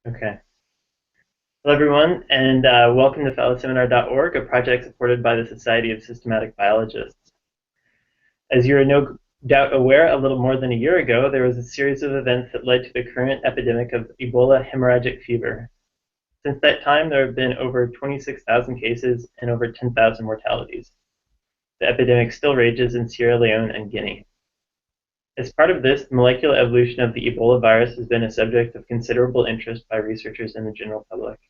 Okay. Hello, everyone, and welcome to phyloseminar.org, a project supported by the Society of Systematic Biologists. As you are no doubt aware, a little more than a year ago, there was a series of events that led to the current epidemic of Ebola hemorrhagic fever. Since that time, there have been over 26,000 cases and over 10,000 mortalities. The epidemic still rages in Sierra Leone and Guinea. As part of this, the molecular evolution of the Ebola virus has been a subject of considerable interest by researchers and the general public.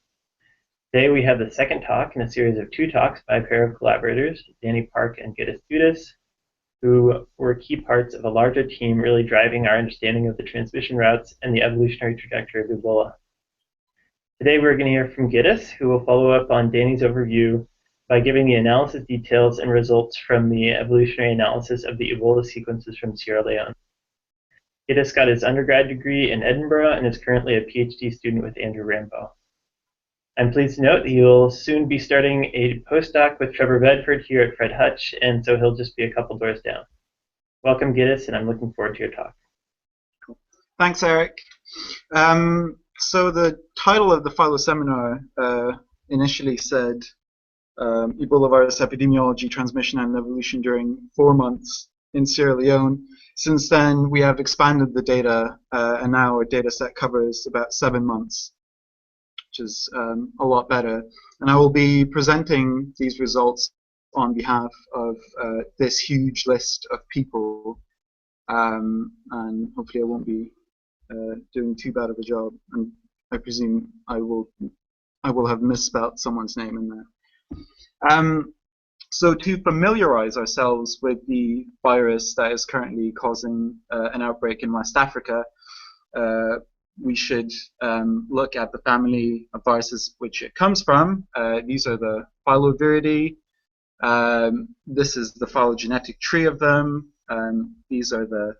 Today we have the second talk in a series of two talks by a pair of collaborators, Danny Park and Gytis Dudas, who were key parts of a larger team really driving our understanding of the transmission routes and the evolutionary trajectory of Ebola. Today we're going to hear from Gytis, who will follow up on Danny's overview by giving the analysis details and results from the evolutionary analysis of the Ebola sequences from Sierra Leone. Gytis got his undergrad degree in Edinburgh and is currently a PhD student with Andrew Rambo. I'm pleased to note that he'll soon be starting a postdoc with Trevor Bedford here at Fred Hutch, and so he'll just be a couple doors down. Welcome, Gytis, and I'm looking forward to your talk. Cool. Thanks, Eric. So the title of the phyloseminar initially said Ebola virus epidemiology, transmission, and evolution during 4 months in Sierra Leone. Since then, we have expanded the data, and now our data set covers about 7 months. Which is a lot better. And I will be presenting these results on behalf of this huge list of people, and hopefully I won't be doing too bad of a job. And I presume I will have misspelled someone's name in there. So to familiarize ourselves with the virus that is currently causing an outbreak in West Africa, we should look at the family of viruses which it comes from. These are the Filoviridae. This is the phylogenetic tree of them. These are the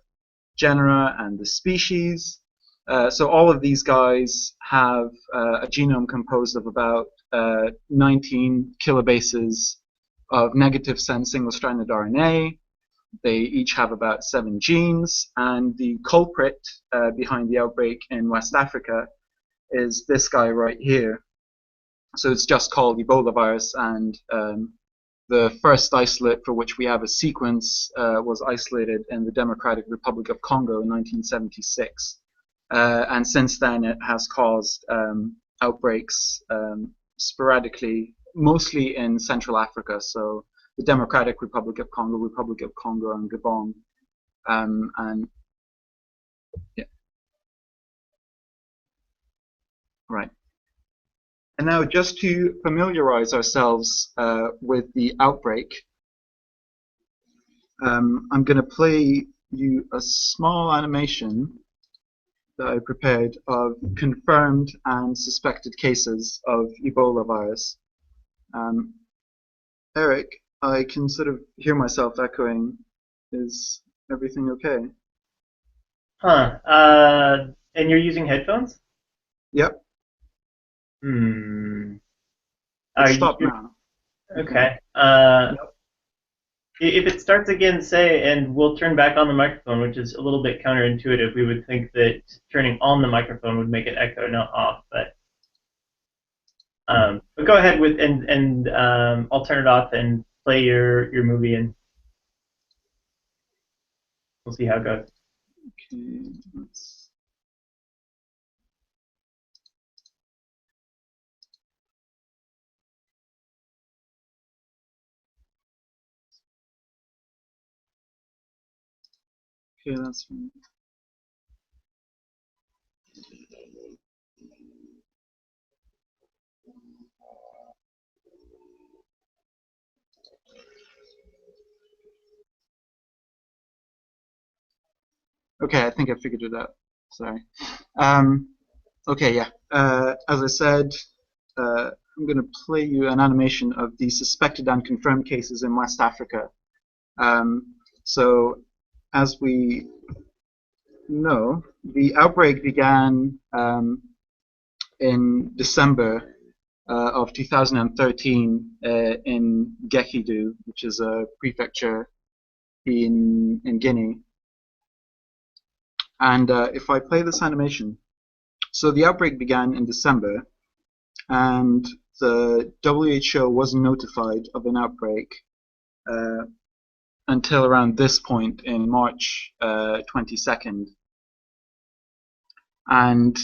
genera and the species. So all of these guys have a genome composed of about 19 kilobases of negative sense single-stranded RNA. They each have about 7 genes, and the culprit behind the outbreak in West Africa is this guy right here. So it's just called Ebola virus, and the first isolate for which we have a sequence was isolated in the Democratic Republic of Congo in 1976. And since then it has caused outbreaks sporadically, mostly in Central Africa. So the Democratic Republic of Congo, and Gabon, and yeah, right. And now, just to familiarize ourselves with the outbreak, I'm going to play you a small animation that I prepared of confirmed and suspected cases of Ebola virus. Eric, I can sort of hear myself echoing. Is everything okay? Huh. And you're using headphones? Yep. Stop now. Okay. If it starts again, say, and we'll turn back on the microphone, which is a little bit counterintuitive. We would think that turning on the microphone would make it echo, not off. But go ahead with and I'll turn it off and play your movie, and we'll see how it goes. Okay, let's... Okay, that's fine. Okay, I think I figured it out. Sorry. Okay, yeah. As I said, I'm going to play you an animation of the suspected and confirmed cases in West Africa. So, as we know, the outbreak began in December of 2013 in Gytis, which is a prefecture in Guinea. And if I play this animation, So the outbreak began in December, and the WHO wasn't notified of an outbreak until around this point in March 22nd. And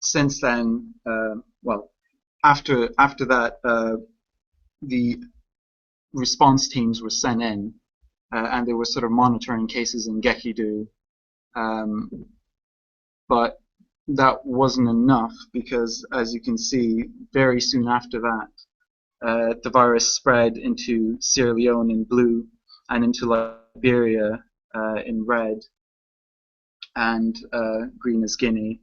since then, well, after that, the response teams were sent in, and they were sort of monitoring cases in Gekidu. But that wasn't enough because, as you can see, very soon after that, the virus spread into Sierra Leone in blue and into Liberia in red, and green is Guinea.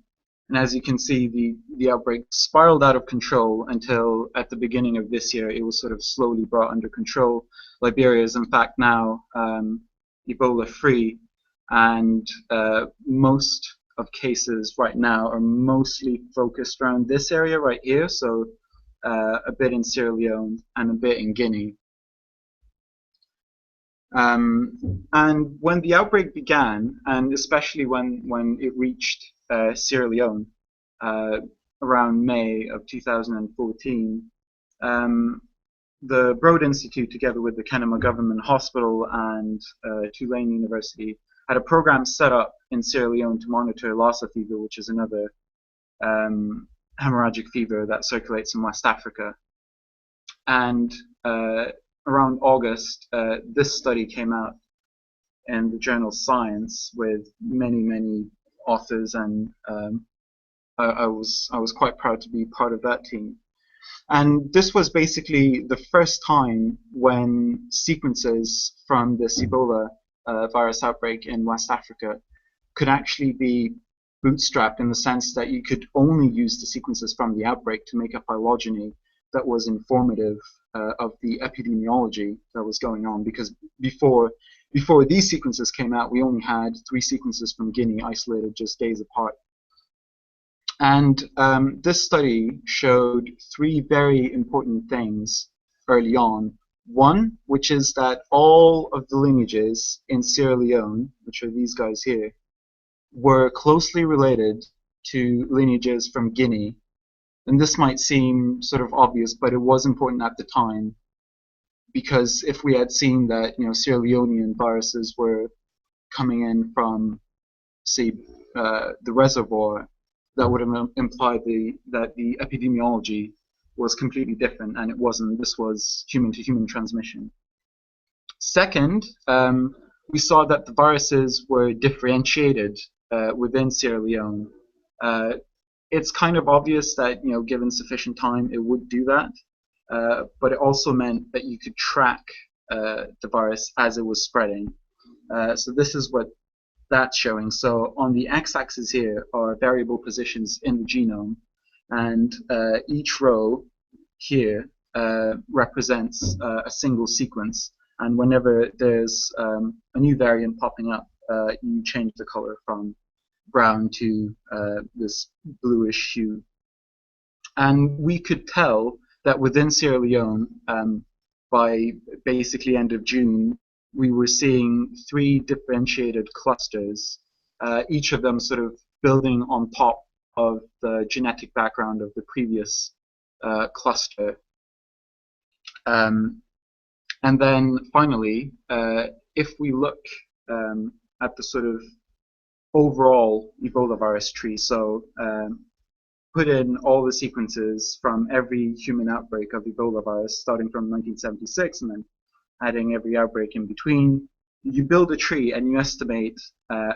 And as you can see, the outbreak spiraled out of control until at the beginning of this year, it was sort of slowly brought under control. Liberia is in fact now Ebola free, and most of cases right now are mostly focused around this area right here, so a bit in Sierra Leone and a bit in Guinea. And when the outbreak began, and especially when it reached Sierra Leone around May of 2014, the Broad Institute, together with the Kenema Government Hospital and Tulane University, had a program set up in Sierra Leone to monitor Lassa fever, which is another hemorrhagic fever that circulates in West Africa. And around August, this study came out in the journal Science with many authors, and I was quite proud to be part of that team. And this was basically the first time when sequences from this Ebola virus outbreak in West Africa could actually be bootstrapped, in the sense that you could only use the sequences from the outbreak to make a phylogeny that was informative of the epidemiology that was going on. Because before these sequences came out, we only had 3 sequences from Guinea isolated just days apart. And this study showed 3 very important things early on. One, which is that all of the lineages in Sierra Leone, which are these guys here, were closely related to lineages from Guinea. And this might seem sort of obvious, but it was important at the time, because if we had seen that, Sierra Leonean viruses were coming in from, say, the reservoir, that would have implied that the epidemiology was completely different, and it wasn't. This was human-to-human transmission. Second, we saw that the viruses were differentiated within Sierra Leone. It's kind of obvious that, given sufficient time, it would do that, but it also meant that you could track the virus as it was spreading. So this is what that's showing. So on the x-axis here are variable positions in the genome, and each row here represents a single sequence, and whenever there's a new variant popping up, you change the color from brown to this bluish hue. And we could tell that within Sierra Leone, by basically end of June, we were seeing 3 differentiated clusters, each of them sort of building on top of the genetic background of the previous cluster. And then finally, if we look at the sort of overall Ebola virus tree, so put in all the sequences from every human outbreak of Ebola virus starting from 1976 and then adding every outbreak in between, you build a tree and you estimate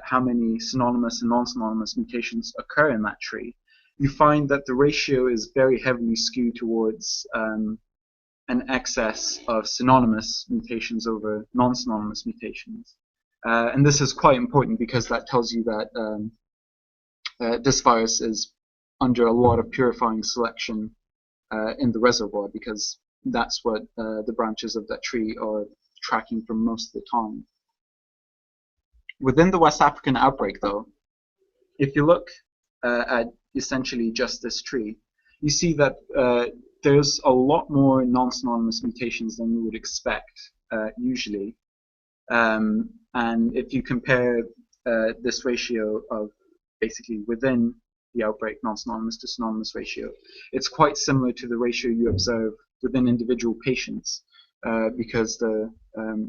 how many synonymous and non-synonymous mutations occur in that tree. You find that the ratio is very heavily skewed towards an excess of synonymous mutations over non-synonymous mutations. And this is quite important because that tells you that this virus is under a lot of purifying selection in the reservoir, because that's what the branches of that tree are tracking for most of the time. Within the West African outbreak, though, if you look at essentially just this tree, you see that there's a lot more non-synonymous mutations than you would expect usually. And if you compare this ratio of basically within the outbreak non-synonymous to synonymous ratio. It's quite similar to the ratio you observe within individual patients because the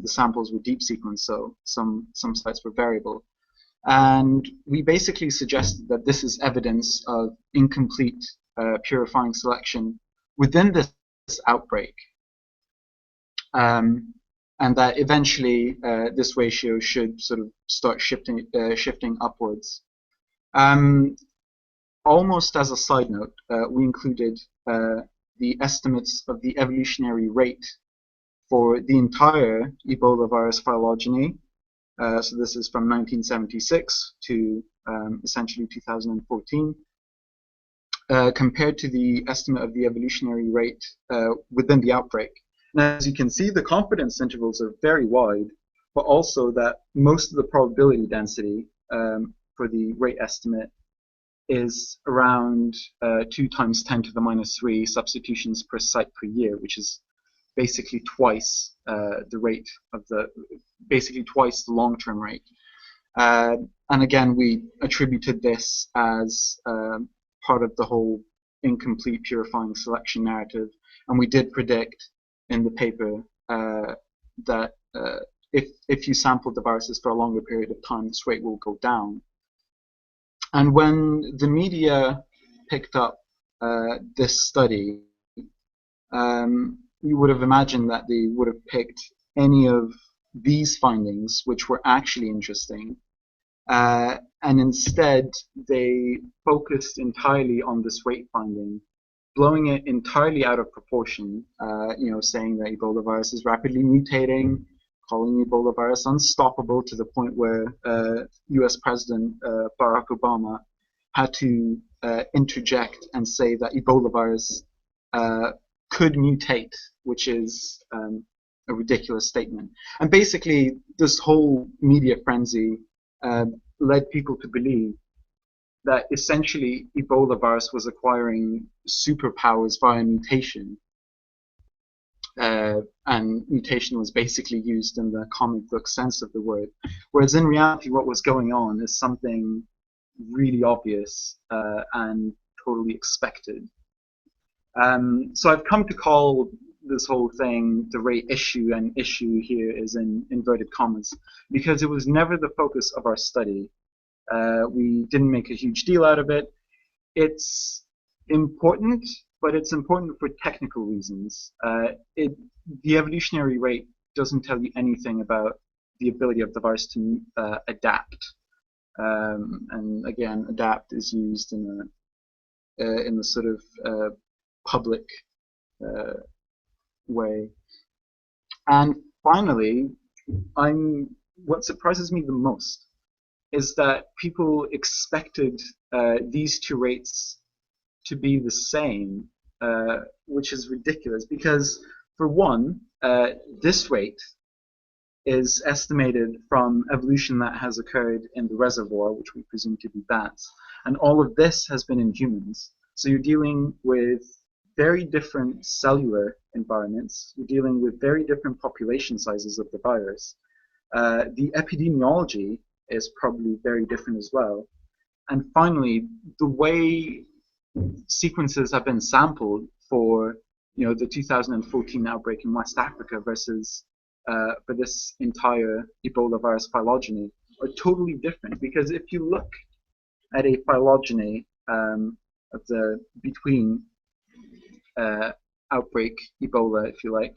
samples were deep sequenced, so some sites were variable. And we basically suggested that this is evidence of incomplete purifying selection within this outbreak, and that eventually this ratio should sort of start shifting upwards. Almost as a side note, we included the estimates of the evolutionary rate for the entire Ebola virus phylogeny. So this is from 1976 to essentially 2014, compared to the estimate of the evolutionary rate within the outbreak. And as you can see, the confidence intervals are very wide, but also that most of the probability density for the rate estimate is around 2 times 10 to the minus 3 substitutions per site per year, which is basically twice the rate of basically twice the long-term rate. And again, we attributed this as part of the whole incomplete purifying selection narrative. And we did predict in the paper that if you sampled the viruses for a longer period of time, this rate will go down. And when the media picked up this study, you would have imagined that they would have picked any of these findings, which were actually interesting, and instead they focused entirely on this rate finding, blowing it entirely out of proportion, saying that Ebola virus is rapidly mutating, calling Ebola virus unstoppable to the point where US President Barack Obama had to interject and say that Ebola virus could mutate, which is a ridiculous statement. And basically, this whole media frenzy led people to believe that essentially Ebola virus was acquiring superpowers via mutation. And mutation was basically used in the comic book sense of the word. Whereas in reality, what was going on is something really obvious and totally expected. So I've come to call this whole thing the rate issue, and issue here is in inverted commas, because it was never the focus of our study. We didn't make a huge deal out of it. It's important, but it's important for technical reasons. The evolutionary rate doesn't tell you anything about the ability of the virus to adapt. And again, adapt is used in the sort of public way. And finally, what surprises me the most is that people expected these two rates to be the same, which is ridiculous, because for one, this rate is estimated from evolution that has occurred in the reservoir, which we presume to be bats, and all of this has been in humans. So you're dealing with very different cellular environments, you're dealing with very different population sizes of the virus. The epidemiology is probably very different as well. And finally, the way sequences have been sampled for the 2014 outbreak in West Africa versus for this entire Ebola virus phylogeny are totally different. Because if you look at a phylogeny of the between outbreak Ebola, if you like,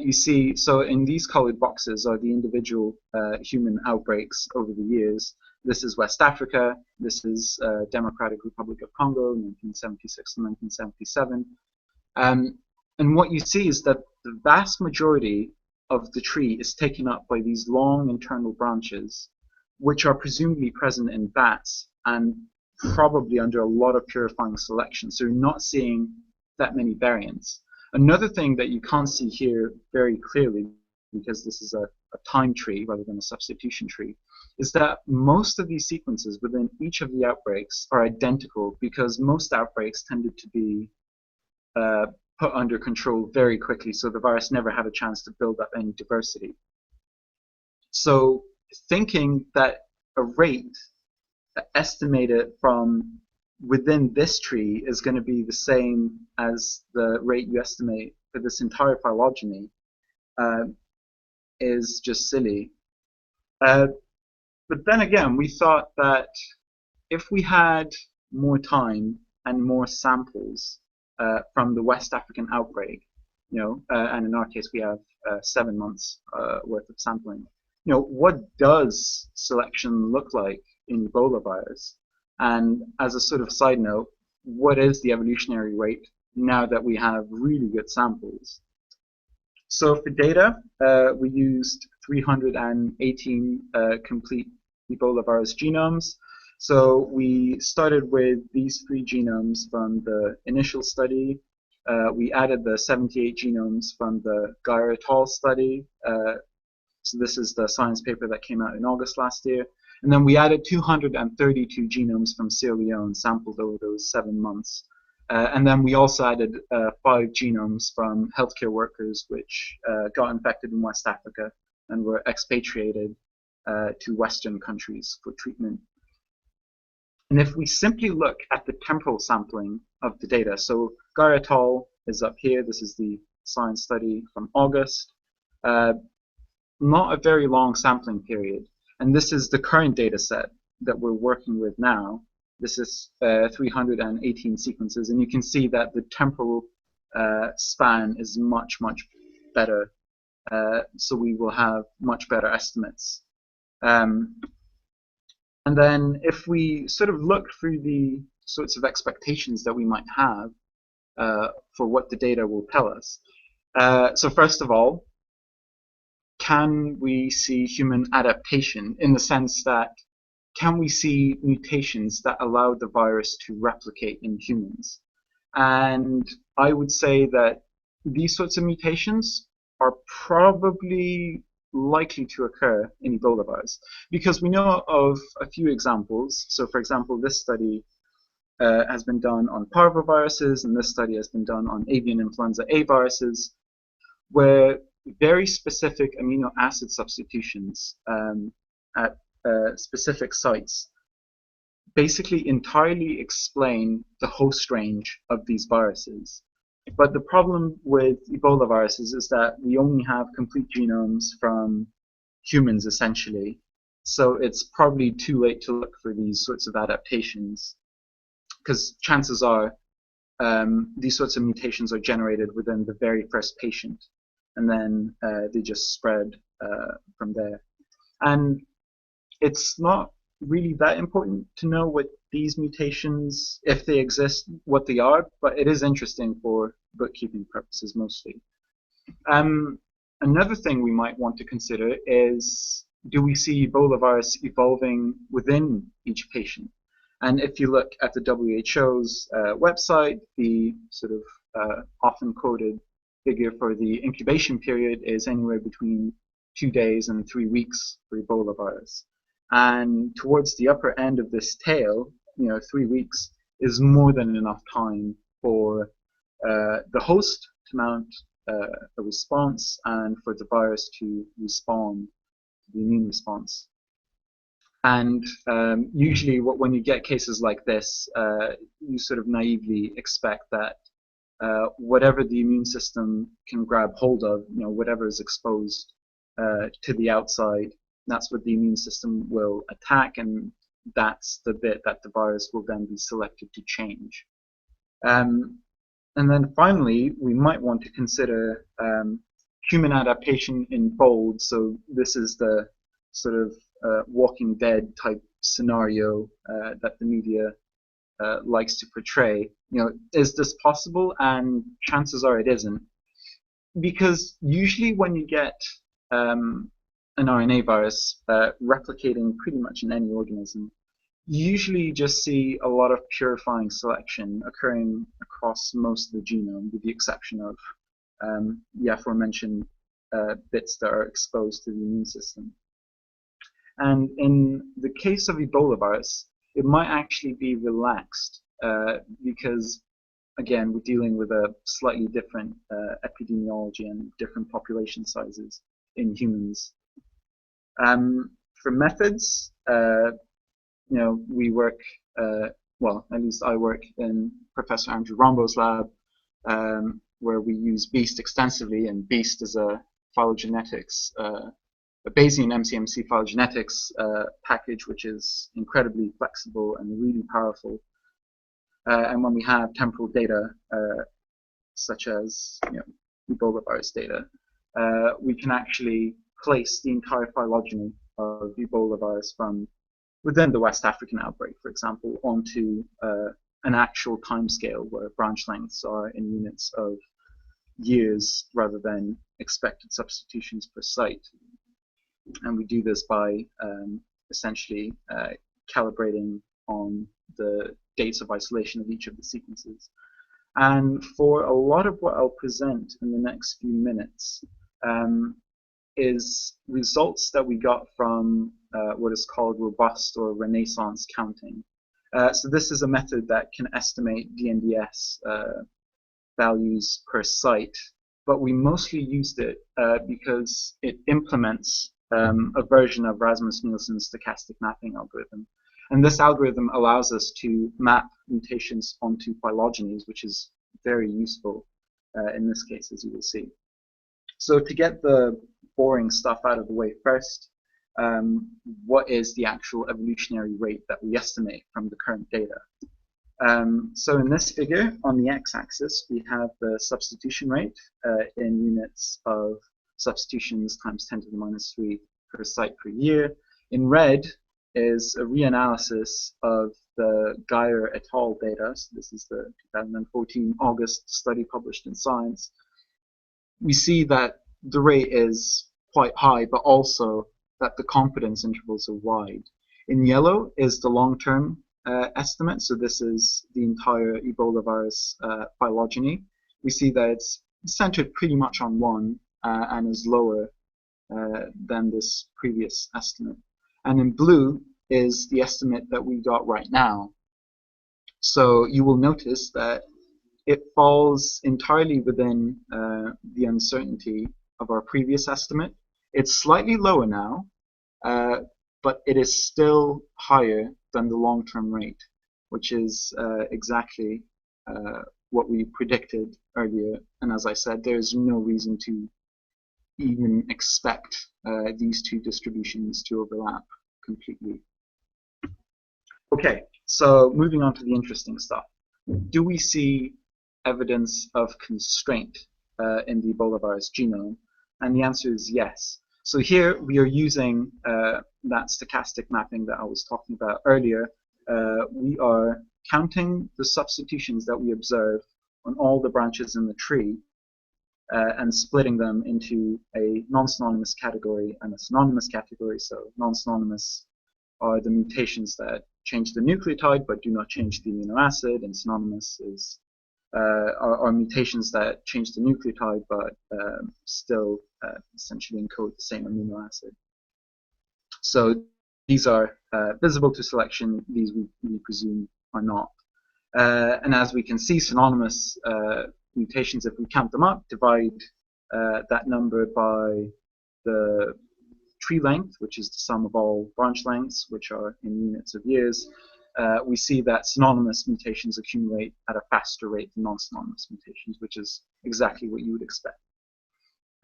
you see, so in these colored boxes are the individual human outbreaks over the years. This is West Africa, this is Democratic Republic of Congo, 1976 to 1977. And what you see is that the vast majority of the tree is taken up by these long internal branches, which are presumably present in bats and probably under a lot of purifying selection. So you're not seeing that many variants. Another thing that you can't see here very clearly, because this is a time tree rather than a substitution tree, is that most of these sequences within each of the outbreaks are identical, because most outbreaks tended to be put under control very quickly, so the virus never had a chance to build up any diversity. So thinking that a rate estimated from within this tree is going to be the same as the rate you estimate for this entire phylogeny is just silly. But then again, we thought that if we had more time and more samples from the West African outbreak, and in our case we have 7 months worth of sampling, what does selection look like in Ebola virus? And as a sort of side note, what is the evolutionary rate now that we have really good samples? So for data, we used 318 complete Ebola virus genomes. So we started with these 3 genomes from the initial study. We added the 78 genomes from the Gire et al. Study. So this is the science paper that came out in August last year. And then we added 232 genomes from Sierra Leone sampled over those 7 months. And then we also added 5 genomes from healthcare workers which got infected in West Africa and were expatriated to Western countries for treatment. And if we simply look at the temporal sampling of the data, so Gire et al. Is up here. This is the science study from August. Not a very long sampling period. And this is the current data set that we're working with now. This is 318 sequences, and you can see that the temporal span is much, much better. So we will have much better estimates. And then if we sort of look through the sorts of expectations that we might have for what the data will tell us. So first of all, can we see human adaptation in the sense that can we see mutations that allow the virus to replicate in humans? And I would say that these sorts of mutations are probably likely to occur in Ebola virus because we know of a few examples. So for example, this study has been done on parvoviruses, and this study has been done on avian influenza A viruses, where very specific amino acid substitutions at specific sites basically entirely explain the host range of these viruses. But the problem with Ebola viruses is that we only have complete genomes from humans, essentially. So it's probably too late to look for these sorts of adaptations, because chances are these sorts of mutations are generated within the very first patient, and then they just spread from there. And it's not really that important to know what these mutations, if they exist, what they are, but it is interesting for bookkeeping purposes mostly. Another thing we might want to consider is, do we see Ebola virus evolving within each patient? And if you look at the WHO's website, the sort of often quoted figure for the incubation period is anywhere between 2 days and 3 weeks for Ebola virus. And towards the upper end of this tail, 3 weeks is more than enough time for the host to mount a response and for the virus to respond to the immune response. And usually when you get cases like this, you sort of naively expect that whatever the immune system can grab hold of, whatever is exposed to the outside, that's what the immune system will attack, and that's the bit that the virus will then be selected to change. And then finally, we might want to consider human adaptation in bold. So this is the sort of Walking Dead type scenario that the media likes to portray. Is this possible? And chances are it isn't, because usually when you get an RNA virus replicating pretty much in any organism, you usually just see a lot of purifying selection occurring across most of the genome, with the exception of the aforementioned bits that are exposed to the immune system. And in the case of Ebola virus, it might actually be relaxed because, again, we're dealing with a slightly different epidemiology and different population sizes in humans. For methods, we work well, at least I work in Professor Andrew Rombo's lab, where we use BEAST extensively, and BEAST is a phylogenetics, a Bayesian MCMC phylogenetics package, which is incredibly flexible and really powerful. And when we have temporal data, such as Ebola virus data, we can actually place the entire phylogeny of Ebola virus from within the West African outbreak, for example, onto an actual timescale where branch lengths are in units of years rather than expected substitutions per site. And we do this by essentially calibrating on the dates of isolation of each of the sequences. And for a lot of what I'll present in the next few minutes is results that we got from what is called robust or Renaissance counting. So this is a method that can estimate DNDS values per site, but we mostly used it because it implements a version of Rasmussen-Nielsen's stochastic mapping algorithm. And this algorithm allows us to map mutations onto phylogenies, which is very useful in this case, as you will see. So to get the boring stuff out of the way first, what is the actual evolutionary rate that we estimate from the current data? So in this figure, on the x-axis, we have the substitution rate in units of substitutions times 10 to the minus 3 per site per year. In red is a reanalysis of the Gire et al. Data. So this is the 2014 August study published in Science. We see that the rate is quite high, but also that the confidence intervals are wide. In yellow is the long-term estimate. So this is the entire Ebola virus phylogeny. We see that it's centered pretty much on 1 and is lower than this previous estimate. And in blue is the estimate that we got right now. So you will notice that it falls entirely within the uncertainty of our previous estimate. It's slightly lower now, but it is still higher than the long-term rate, which is exactly what we predicted earlier. And as I said, there's no reason to even expect these two distributions to overlap completely. Okay, so moving on to the interesting stuff. Do we see evidence of constraint in the Ebola virus genome? And the answer is yes. So here we are using that stochastic mapping that I was talking about earlier. We are counting the substitutions that we observe on all the branches in the tree and splitting them into a non-synonymous category and a synonymous category. So non-synonymous are the mutations that change the nucleotide but do not change the amino acid, and synonymous is are mutations that change the nucleotide but still essentially encode the same amino acid. So these are visible to selection, these we presume are not. And as we can see, synonymous mutations, if we count them up, divide that number by the tree length, which is the sum of all branch lengths, which are in units of years, we see that synonymous mutations accumulate at a faster rate than non-synonymous mutations, which is exactly what you would expect.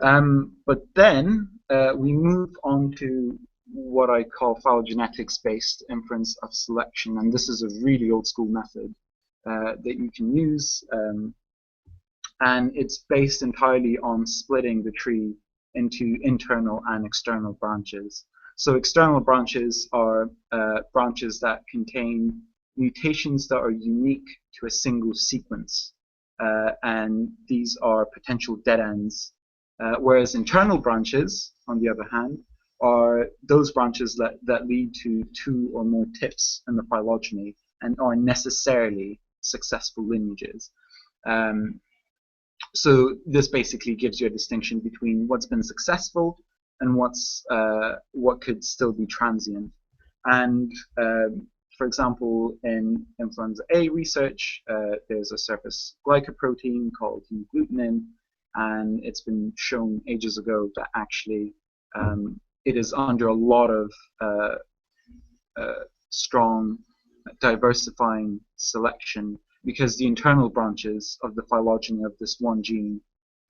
But then we move on to what I call phylogenetics-based inference of selection, and this is a really old-school method that you can use, and it's based entirely on splitting the tree into internal and external branches. So external branches are branches that contain mutations that are unique to a single sequence, and these are potential dead ends. Whereas internal branches, on the other hand, are those branches that lead to 2 or more tips in the phylogeny and are necessarily successful lineages. So this basically gives you a distinction between what's been successful and what could still be transient. And for example, in influenza A research, there's a surface glycoprotein called hemagglutinin, and it's been shown ages ago that actually it is under a lot of strong diversifying selection, because the internal branches of the phylogeny of this one gene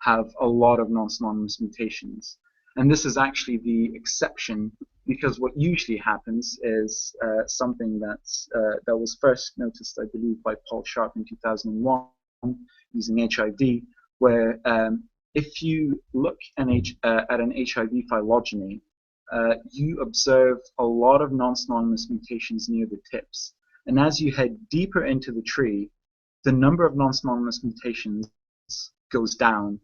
have a lot of non-synonymous mutations. And this is actually the exception, because what usually happens is something that was first noticed, I believe, by Paul Sharp in 2001 using HIV, where if you look at an HIV phylogeny, you observe a lot of non-synonymous mutations near the tips. And as you head deeper into the tree, the number of non-synonymous mutations goes down.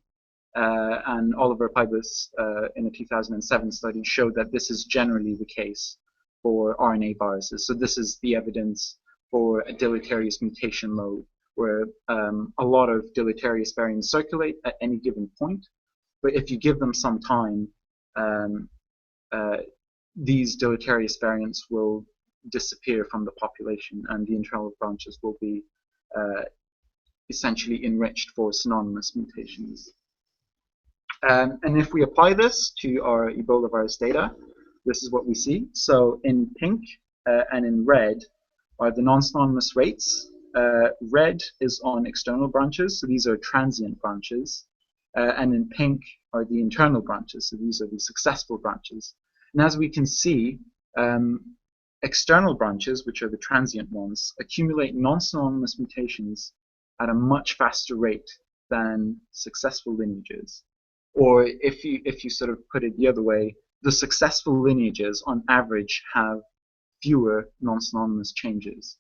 And Oliver Pybus, in a 2007 study, showed that this is generally the case for RNA viruses. So this is the evidence for a deleterious mutation load, where a lot of deleterious variants circulate at any given point. But if you give them some time, these deleterious variants will disappear from the population, and the internal branches will be essentially enriched for synonymous mutations. And if we apply this to our Ebola virus data, this is what we see. So in pink and in red are the non-synonymous rates. Red is on external branches, so these are transient branches. And in pink are the internal branches, so these are the successful branches. And as we can see, external branches, which are the transient ones, accumulate non-synonymous mutations at a much faster rate than successful lineages. Or if you sort of put it the other way, the successful lineages on average have fewer non-synonymous changes.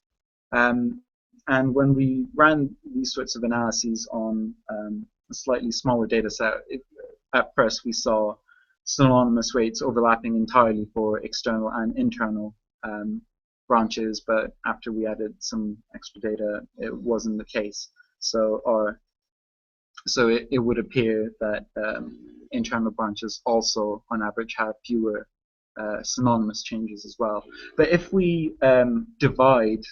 And when we ran these sorts of analyses on a slightly smaller data set, at first we saw synonymous rates overlapping entirely for external and internal branches, but after we added some extra data, it wasn't the case. So it would appear that internal branches also, on average, have fewer synonymous changes as well. But if we divide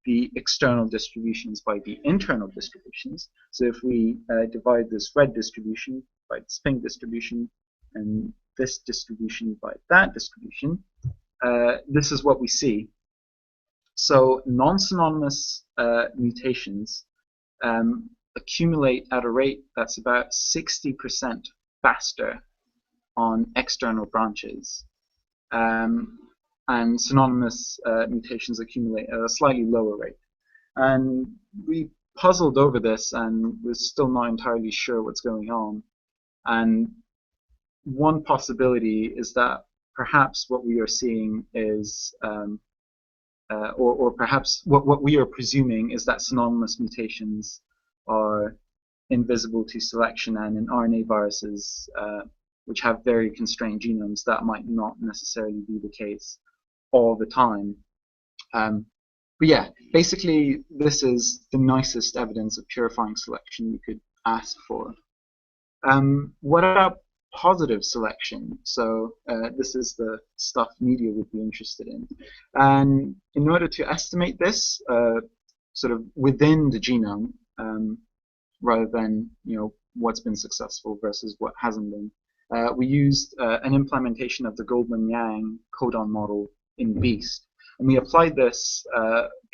the external distributions by the internal distributions, so if we divide this red distribution by this pink distribution, and this distribution by that distribution, this is what we see. So non-synonymous mutations accumulate at a rate that's about 60% faster on external branches. And synonymous mutations accumulate at a slightly lower rate. And we puzzled over this and we're still not entirely sure what's going on. And one possibility is that perhaps what we are seeing is, or perhaps what we are presuming is that synonymous mutations are invisible to selection, and in RNA viruses, which have very constrained genomes, that might not necessarily be the case all the time. But yeah, basically this is the nicest evidence of purifying selection you could ask for. What about positive selection? So this is the stuff media would be interested in. And in order to estimate this, sort of within the genome, rather than what's been successful versus what hasn't been, we used an implementation of the Goldman-Yang codon model in BEAST, and we applied this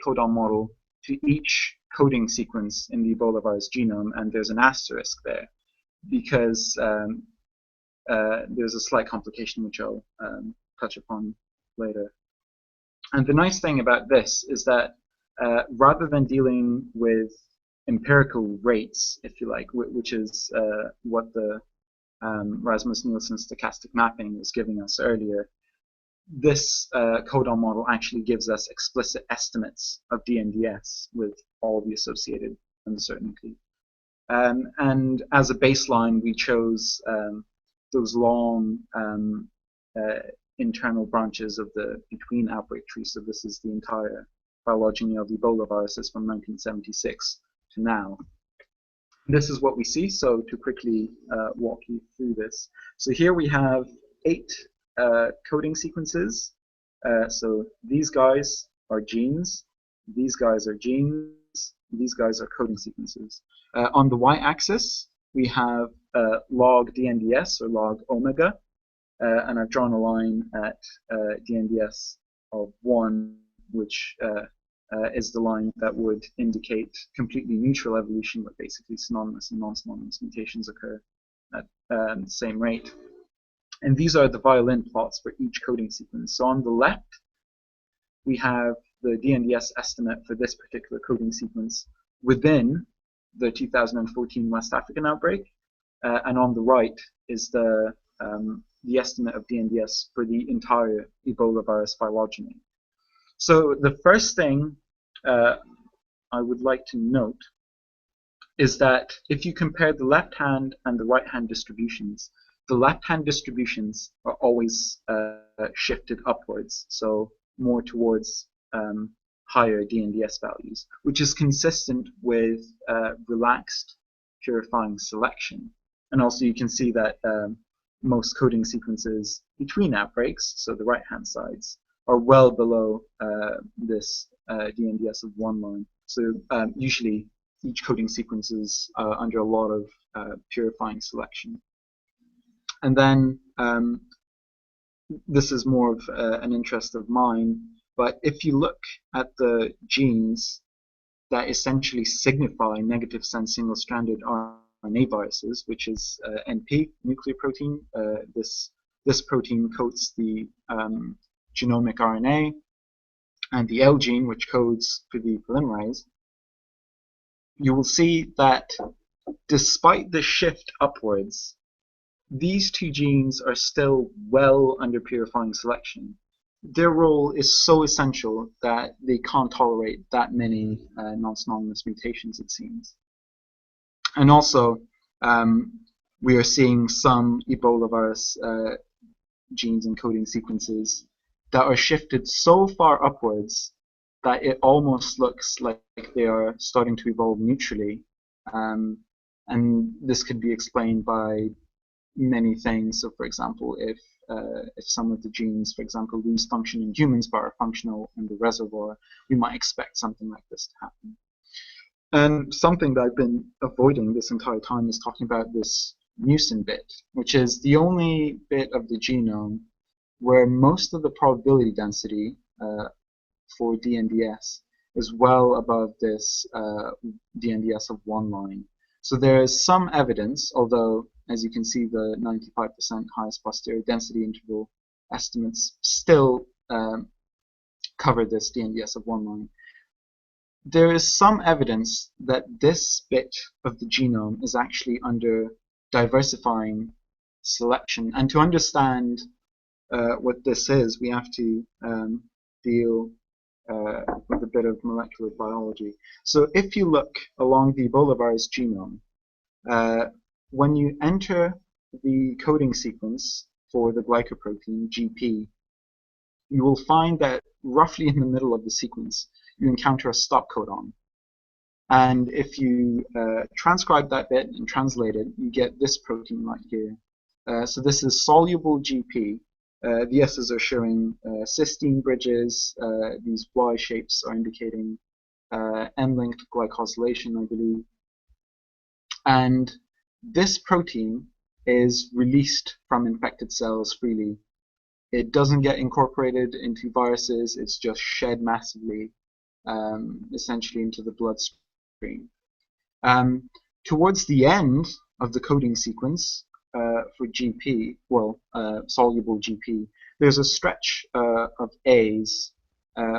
codon model to each coding sequence in the Ebola virus genome, and there's an asterisk there because there's a slight complication which I'll touch upon later. And the nice thing about this is that rather than dealing with empirical rates, if you like, which is what the Rasmussen-Nielsen stochastic mapping was giving us earlier, this codon model actually gives us explicit estimates of DNDS with all the associated uncertainty. And as a baseline, we chose those long internal branches of the between outbreak tree. So this is the entire phylogeny of Ebola viruses from 1976 to now. This is what we see. So to quickly walk you through this. So here we have 8 coding sequences. So these guys are genes, these guys are genes, these guys are coding sequences. On the y-axis, we have log DNDS or log omega, and I've drawn a line at DNDS of 1 which is the line that would indicate completely neutral evolution, where basically synonymous and non-synonymous mutations occur at the same rate. And these are the violin plots for each coding sequence. So on the left, we have the DNDS estimate for this particular coding sequence within the 2014 West African outbreak. And on the right is the estimate of DNDS for the entire Ebola virus phylogeny. So the first thing I would like to note is that if you compare the left-hand and the right-hand distributions, the left-hand distributions are always shifted upwards, so more towards higher DNDS values, which is consistent with relaxed purifying selection. And also you can see that most coding sequences between outbreaks, so the right-hand sides, are well below this DNDS of 1 line. So usually each coding sequence is under a lot of purifying selection. And then this is more of an interest of mine, but if you look at the genes that essentially signify negative sense single-stranded RNA viruses, which is NP, nuclear protein, this protein coats the genomic RNA, and the L gene, which codes for the polymerase, you will see that despite the shift upwards, these two genes are still well under purifying selection. Their role is so essential that they can't tolerate that many non-synonymous mutations, it seems. And also, we are seeing some Ebola virus genes encoding sequences that are shifted so far upwards that it almost looks like they are starting to evolve neutrally. And this could be explained by many things. So, for example, if some of the genes, for example, lose function in humans but are functional in the reservoir, we might expect something like this to happen. And something that I've been avoiding this entire time is talking about this mucin bit, which is the only bit of the genome where most of the probability density for DNDS is well above this DNDS of 1 line. So there is some evidence, although as you can see the 95% highest posterior density interval estimates still cover this DNDS of 1 line. There is some evidence that this bit of the genome is actually under diversifying selection. And to understand what this is, we have to deal with a bit of molecular biology. So if you look along the Ebola virus genome, when you enter the coding sequence for the glycoprotein GP, you will find that roughly in the middle of the sequence, you encounter a stop codon. And if you transcribe that bit and translate it, you get this protein right here. So this is soluble GP. The S's are showing cysteine bridges. These Y shapes are indicating M-linked glycosylation, I believe. And this protein is released from infected cells freely. It doesn't get incorporated into viruses. It's just shed massively, essentially into the bloodstream. Towards the end of the coding sequence for GP, soluble GP, there's a stretch of A's,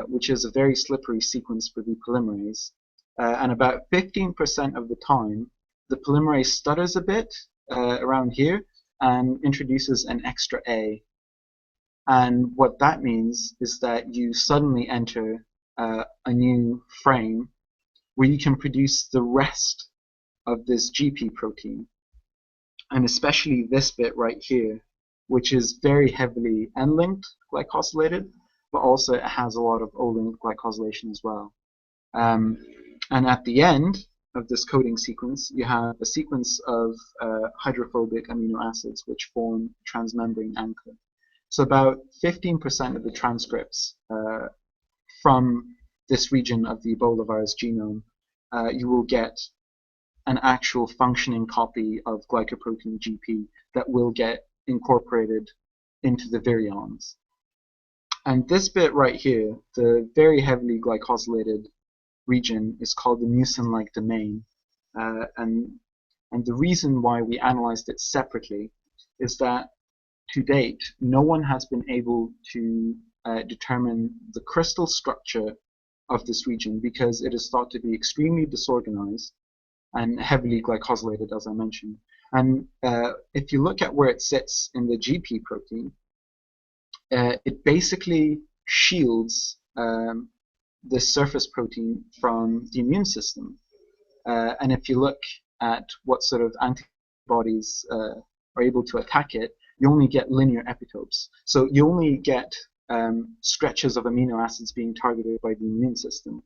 which is a very slippery sequence for the polymerase. And about 15% of the time, the polymerase stutters a bit around here and introduces an extra A. And what that means is that you suddenly enter a new frame where you can produce the rest of this GP protein, and especially this bit right here, which is very heavily N-linked glycosylated, but also it has a lot of O-linked glycosylation as well. And at the end of this coding sequence, you have a sequence of hydrophobic amino acids which form transmembrane anchor. So about 15% of the transcripts from this region of the Ebola virus genome, you will get an actual functioning copy of glycoprotein GP that will get incorporated into the virions. And this bit right here, the very heavily glycosylated region, is called the mucin-like domain. And the reason why we analyzed it separately is that to date, no one has been able to determine the crystal structure of this region because it is thought to be extremely disorganized and heavily glycosylated, as I mentioned. And if you look at where it sits in the GP protein, it basically shields the surface protein from the immune system. And if you look at what sort of antibodies are able to attack it, you only get linear epitopes. So you only get stretches of amino acids being targeted by the immune system,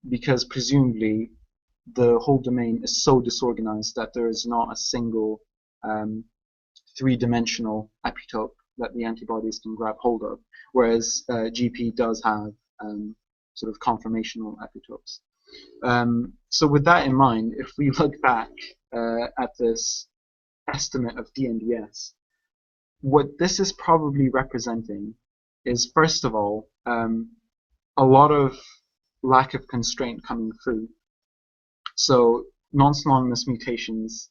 because presumably the whole domain is so disorganized that there is not a single three-dimensional epitope that the antibodies can grab hold of, whereas GP does have sort of conformational epitopes. So with that in mind, if we look back at this estimate of DNDS, what this is probably representing is, first of all, a lot of lack of constraint coming through. So non-synonymous mutations,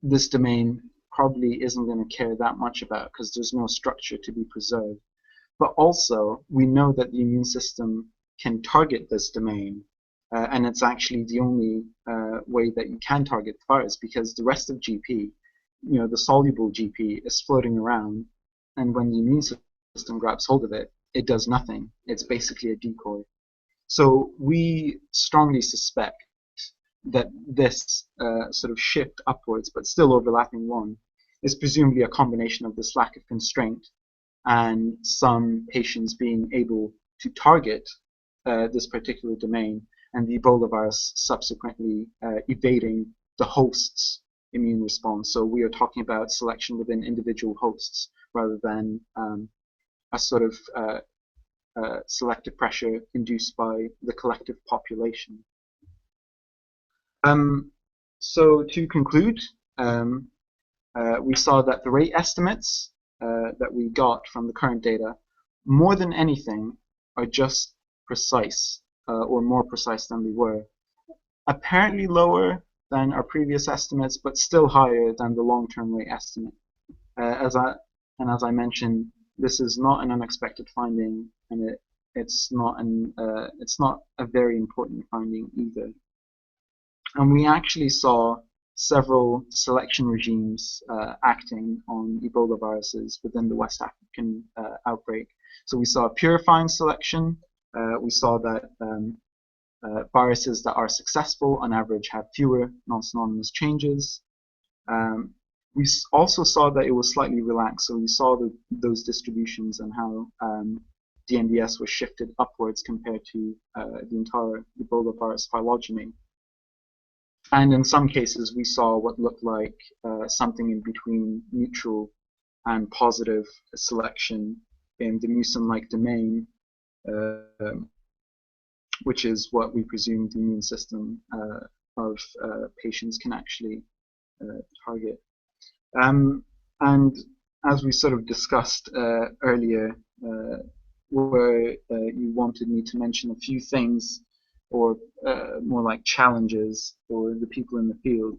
this domain probably isn't going to care that much about because there's no structure to be preserved. But also, we know that the immune system can target this domain, and it's actually the only way that you can target the virus, because the rest of GP, the soluble GP, is floating around, and when the immune system grabs hold of it, it does nothing. It's basically a decoy. So we strongly suspect that this sort of shift upwards, but still overlapping one, is presumably a combination of this lack of constraint and some patients being able to target this particular domain, and the Ebola virus subsequently evading the host's immune response. So we are talking about selection within individual hosts rather than a sort of selective pressure induced by the collective population. So to conclude, we saw that the rate estimates that we got from the current data, more than anything, are just precise, or more precise than we were. Apparently lower than our previous estimates, but still higher than the long-term rate estimate. As I mentioned, this is not an unexpected finding, and it's not a very important finding either. And we actually saw several selection regimes acting on Ebola viruses within the West African outbreak. So we saw purifying selection. We saw that viruses that are successful on average have fewer non-synonymous changes. We also saw that it was slightly relaxed, so we saw those distributions and how DNDS was shifted upwards compared to the entire Ebola virus phylogeny. And in some cases, we saw what looked like something in between neutral and positive selection in the mucin-like domain, which is what we presume the immune system of patients can actually target. And as we sort of discussed earlier, where you wanted me to mention a few things, or more like challenges for the people in the field,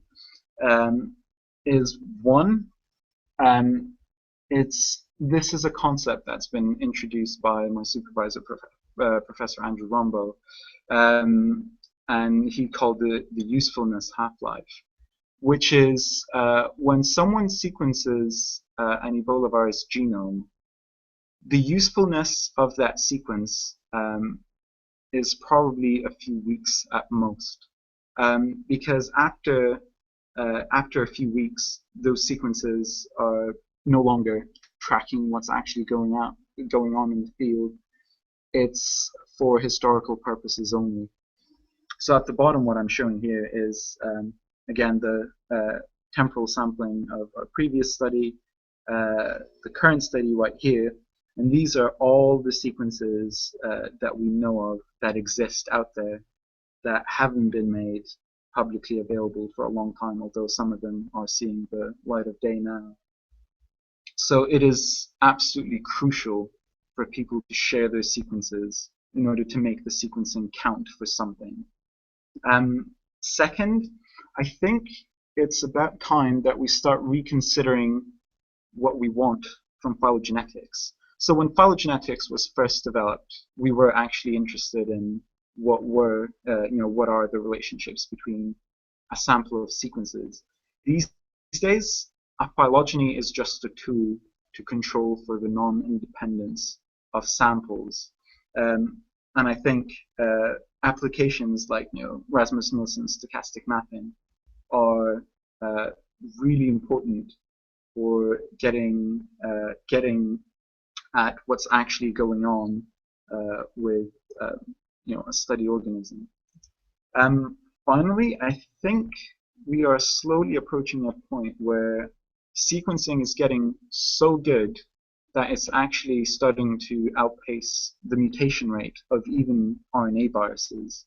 is one, this is a concept that's been introduced by my supervisor, Professor Andrew Rombo, and he called it the usefulness half-life, which is when someone sequences an Ebola virus genome, the usefulness of that sequence is probably a few weeks at most, because after a few weeks, those sequences are no longer tracking what's actually going on in the field. It's for historical purposes only. So at the bottom, what I'm showing here is again the temporal sampling of our previous study, the current study right here. And these are all the sequences that we know of that exist out there that haven't been made publicly available for a long time, although some of them are seeing the light of day now. So it is absolutely crucial for people to share their sequences in order to make the sequencing count for something. Second, I think it's about time that we start reconsidering what we want from phylogenetics. So when phylogenetics was first developed, we were actually interested in what are the relationships between a sample of sequences. These days, a phylogeny is just a tool to control for the non-independence of samples. And I think applications like Rasmussen-Nielsen stochastic mapping are really important for getting at what's actually going on with a study organism. Finally, I think we are slowly approaching a point where sequencing is getting so good that it's actually starting to outpace the mutation rate of even RNA viruses.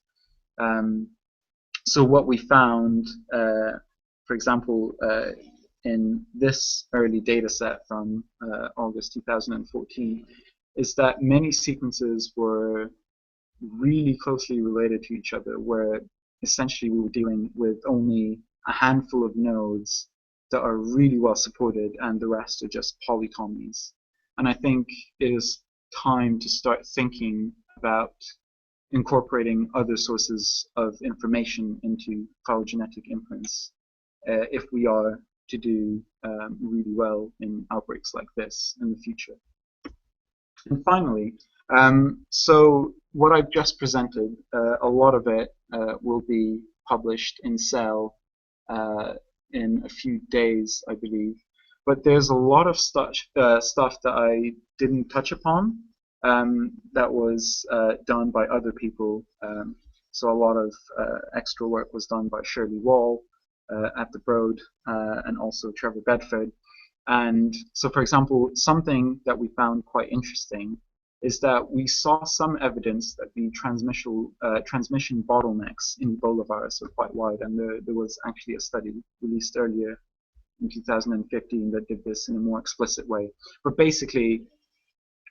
So what we found, for example, in this early data set from August 2014, is that many sequences were really closely related to each other, where essentially we were dealing with only a handful of nodes that are really well supported and the rest are just polytomies. And I think it is time to start thinking about incorporating other sources of information into phylogenetic inference if we are to do really well in outbreaks like this in the future. And finally, so what I've just presented, a lot of it will be published in Cell in a few days, I believe. But there's a lot of stuff that I didn't touch upon that was done by other people. So a lot of extra work was done by Shirley Wall at the Broad and also Trevor Bedford. And so, for example, something that we found quite interesting is that we saw some evidence that the transmission bottlenecks in Ebola virus are quite wide. And there was actually a study released earlier in 2015 that did this in a more explicit way. But basically,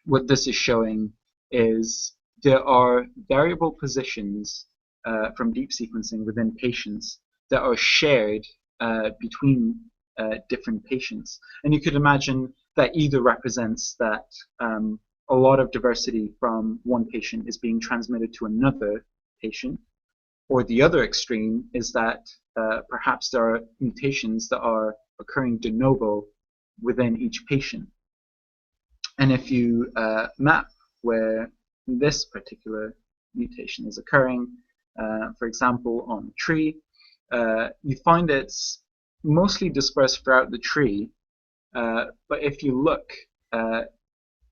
what this is showing is there are variable positions from deep sequencing within patients that are shared between different patients. And you could imagine that either represents that a lot of diversity from one patient is being transmitted to another patient, or the other extreme is that perhaps there are mutations that are occurring de novo within each patient. And if you map where this particular mutation is occurring, for example, on a tree, you find it's mostly dispersed throughout the tree. But if you look,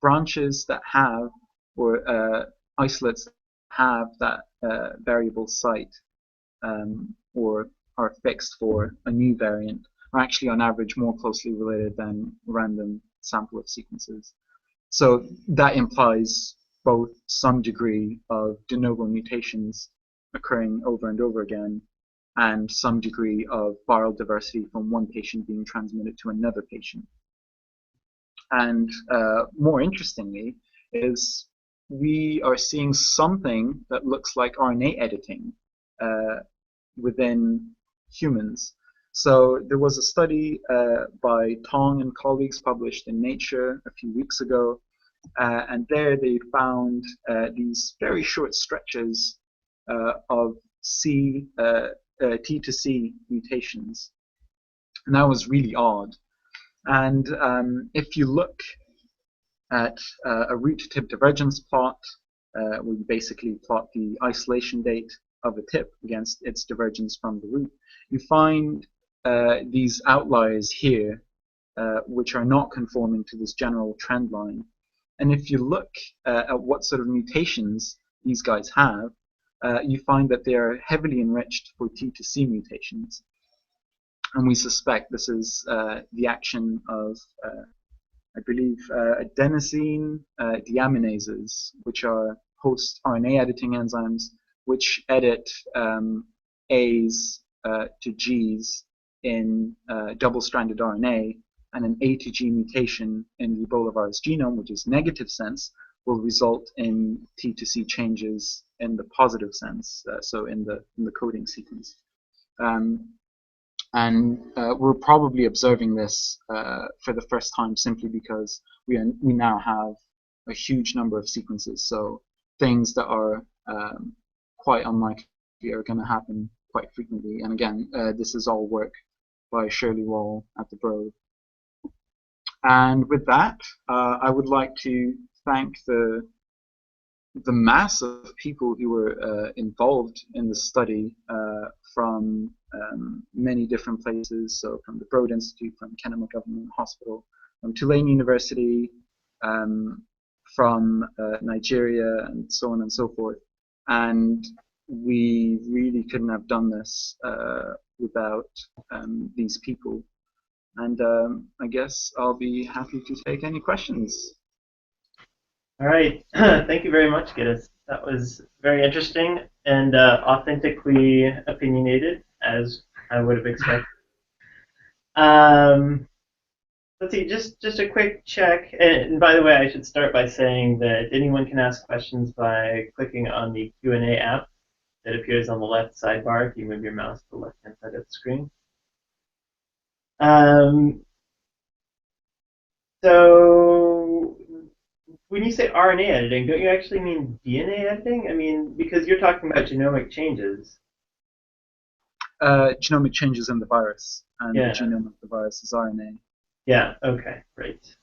branches that have, or isolates that have that variable site, or are fixed for a new variant, are actually on average more closely related than random sample of sequences. So that implies both some degree of de novo mutations occurring over and over again, and some degree of viral diversity from one patient being transmitted to another patient. And more interestingly is we are seeing something that looks like RNA editing within humans. So there was a study by Tong and colleagues published in Nature a few weeks ago, and there they found these very short stretches of T to C mutations, and that was really odd. And if you look at a root-to-tip divergence plot, we basically plot the isolation date of a tip against its divergence from the root, you find these outliers here, which are not conforming to this general trend line. And if you look at what sort of mutations these guys have, you find that they are heavily enriched for T to C mutations. And we suspect this is the action of, I believe, adenosine deaminases, which are host RNA editing enzymes, which edit A's to G's in double-stranded RNA and an A to G mutation in the Ebola virus genome, which is negative sense, will result in T to C changes in the positive sense, so in the coding sequence. And we're probably observing this for the first time simply because we now have a huge number of sequences. So things that are quite unlikely are going to happen quite frequently. And again, this is all work by Shirley Wall at the Broad. And with that, I would like to thank the mass of people who were involved in the study from many different places, so from the Broad Institute, from Kenema Government Hospital, from Tulane University, from Nigeria, and so on and so forth. And we really couldn't have done this without these people. And I guess I'll be happy to take any questions. All right. Thank you very much, Gytis. That was very interesting and authentically opinionated, as I would have expected. Let's see, just a quick check. And by the way, I should start by saying that anyone can ask questions by clicking on the Q&A app that appears on the left sidebar if you move your mouse to the left-hand side of the screen. So when you say RNA editing, don't you actually mean DNA editing? I mean, because you're talking about genomic changes. Genomic changes in the virus, and Yeah. the genome of the virus is RNA. Yeah. Okay. Right.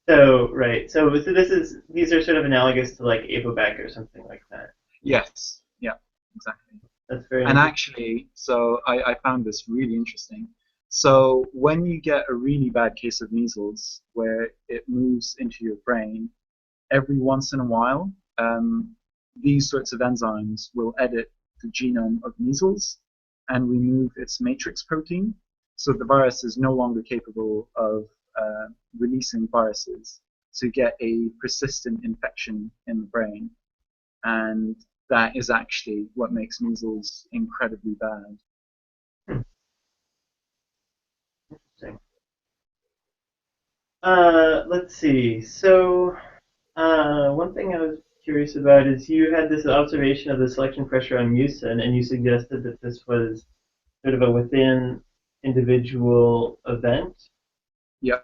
So right. So these are sort of analogous to like Ebola or something like that. Yes. Yeah. Exactly. That's very. And actually, so I found this really interesting. So when you get a really bad case of measles, where it moves into your brain, every once in a while, these sorts of enzymes will edit the genome of measles and remove its matrix protein. So the virus is no longer capable of releasing viruses to get a persistent infection in the brain. And that is actually what makes measles incredibly bad. Interesting. Let's see. So one thing I was curious about is you had this observation of the selection pressure on mucin, and you suggested that this was sort of a within individual event. Yeah.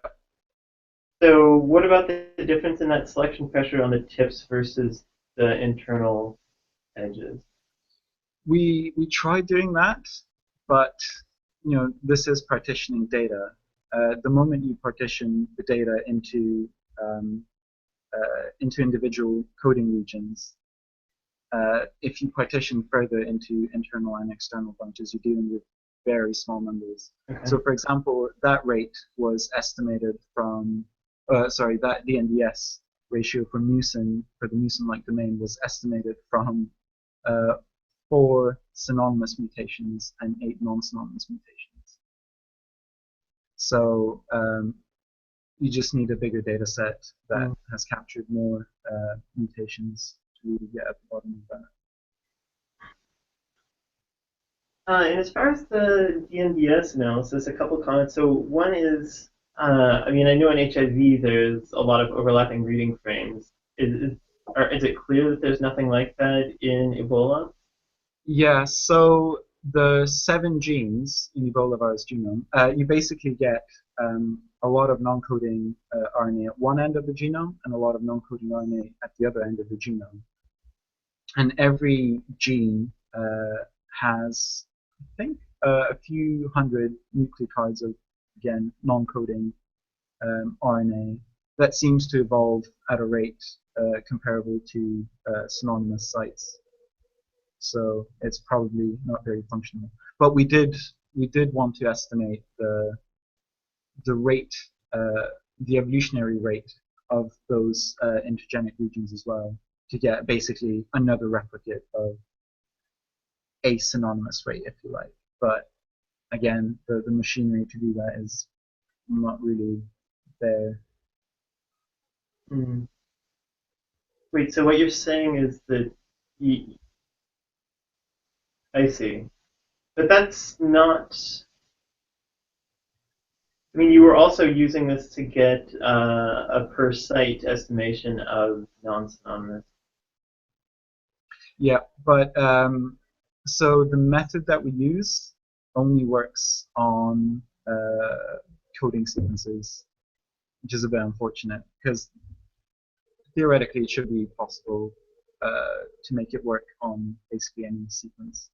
So what about the difference in that selection pressure on the tips versus the internal edges? We tried doing that, but this is partitioning data. The moment you partition the data into individual coding regions, if you partition further into internal and external bunches, you're dealing with very small numbers. Okay. So, for example, that rate was estimated from, that the NDS ratio for mucin, for the mucin-like domain, was estimated from 4 synonymous mutations and 8 non-synonymous mutations. So you just need a bigger data set that has captured more mutations to really get at the bottom of that. And as far as the DNDS analysis, a couple comments. So one is, I know in HIV there's a lot of overlapping reading frames. Is it clear that there's nothing like that in Ebola? Yeah, so the 7 genes in Ebola virus genome, you basically get a lot of non-coding RNA at one end of the genome and a lot of non-coding RNA at the other end of the genome. And every gene has, I think, a few hundred nucleotides of, again, non-coding RNA that seems to evolve at a rate comparable to synonymous sites. So it's probably not very functional. But we did want to estimate the rate, the evolutionary rate of those intergenic regions as well, to get basically another replicate of a synonymous rate, if you like. But again, the machinery to do that is not really there. Mm. Wait, so what you're saying is that I see. But that's not... I mean, you were also using this to get a per site estimation of non-synonymous. Yeah, but so the method that we use only works on coding sequences, which is a bit unfortunate because theoretically it should be possible to make it work on basically any sequence.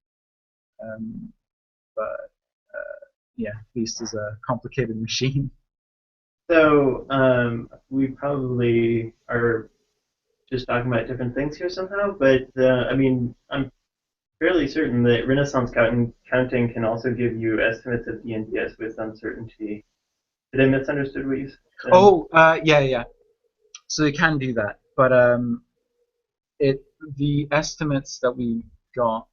But yeah, Beast is a complicated machine. So we probably are just talking about different things here somehow, but I mean, I'm fairly certain that Renaissance counting can also give you estimates of DNDS with uncertainty. Did I misunderstood what you said? Oh, yeah. So you can do that, but the estimates that we got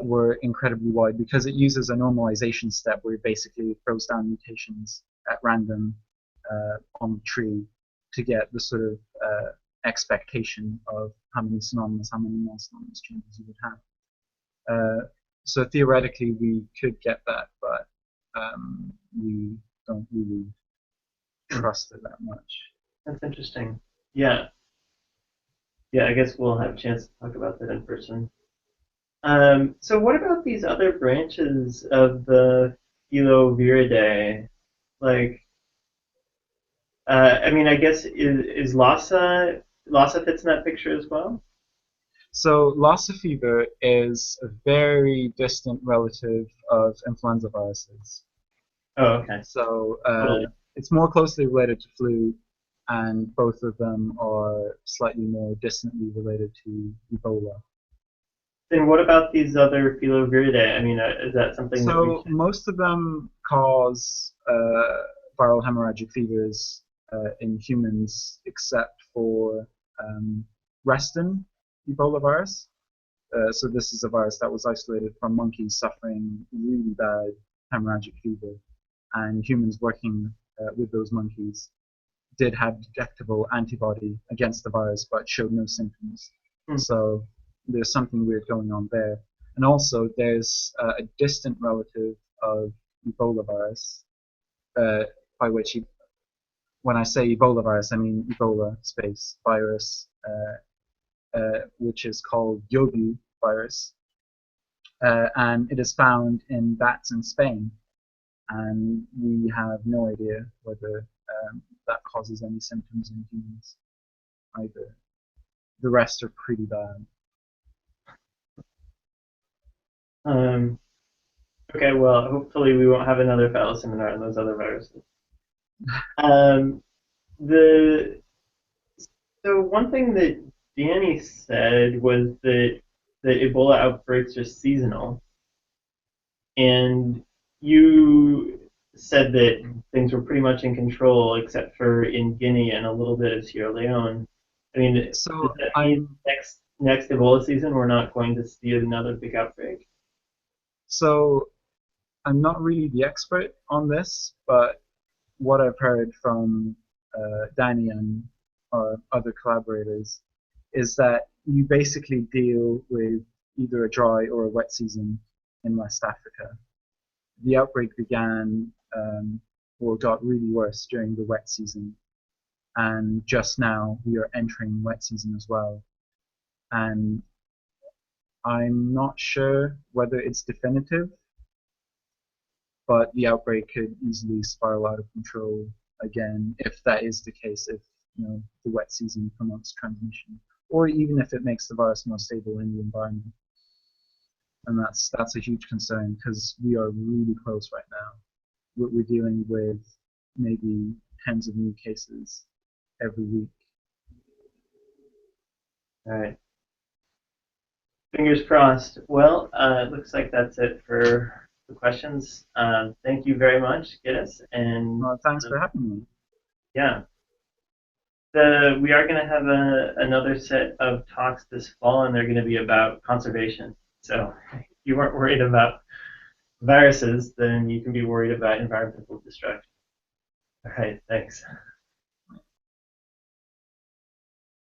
were incredibly wide because it uses a normalization step where it basically throws down mutations at random on the tree to get the sort of expectation of how many synonymous, how many non-synonymous changes you would have. So theoretically we could get that, but we don't really trust it that much. That's interesting. Yeah. Yeah, I guess we'll have a chance to talk about that in person. So what about these other branches of the Filoviridae? Like, I mean, I guess is Lhasa fits in that picture as well? So Lassa fever is a very distant relative of influenza viruses. Oh, okay. So Totally. it's more closely related to flu, and both of them are slightly more distantly related to Ebola. Then what about these other Filoviridae? I mean, is that something that we So most of them cause viral hemorrhagic fevers in humans, except for Reston Ebola virus. So this is a virus that was isolated from monkeys suffering really bad hemorrhagic fever, and humans working with those monkeys did have detectable antibody against the virus, but showed no symptoms. can? So there's something weird going on there. And also, there's a distant relative of Ebola virus, uh, by which, when I say Ebola virus, I mean Ebola space virus, which is called Yobu virus, and it is found in bats in Spain. And we have no idea whether that causes any symptoms in humans either. The rest are pretty bad. Um, okay, well, hopefully we won't have another phyloseminar on those other viruses. Um, the So one thing that Danny said was that the Ebola outbreaks are seasonal, and you said that things were pretty much in control except for in Guinea and a little bit of Sierra Leone. I mean, does So that mean I'm next Ebola season we're not going to see another big outbreak? so I'm not really the expert on this, but what I've heard from Danny and our other collaborators is that you basically deal with either a dry or a wet season in West Africa. The outbreak began or got really worse during the wet season, and just now we are entering wet season as well. And I'm not sure whether it's definitive, but the outbreak could easily spiral out of control again if that is the case, if the wet season promotes transmission, or even if it makes the virus more stable in the environment. And that's a huge concern because we are really close right now. We're dealing with maybe tens of new cases every week. All right. Fingers crossed. Well, it looks like that's it for the questions. Thank you very much, Gytis, and Thanks for having me. yeah. We are going to have another set of talks this fall, and they're going to be about conservation. So if you weren't worried about viruses, then you can be worried about environmental destruction. All right, thanks.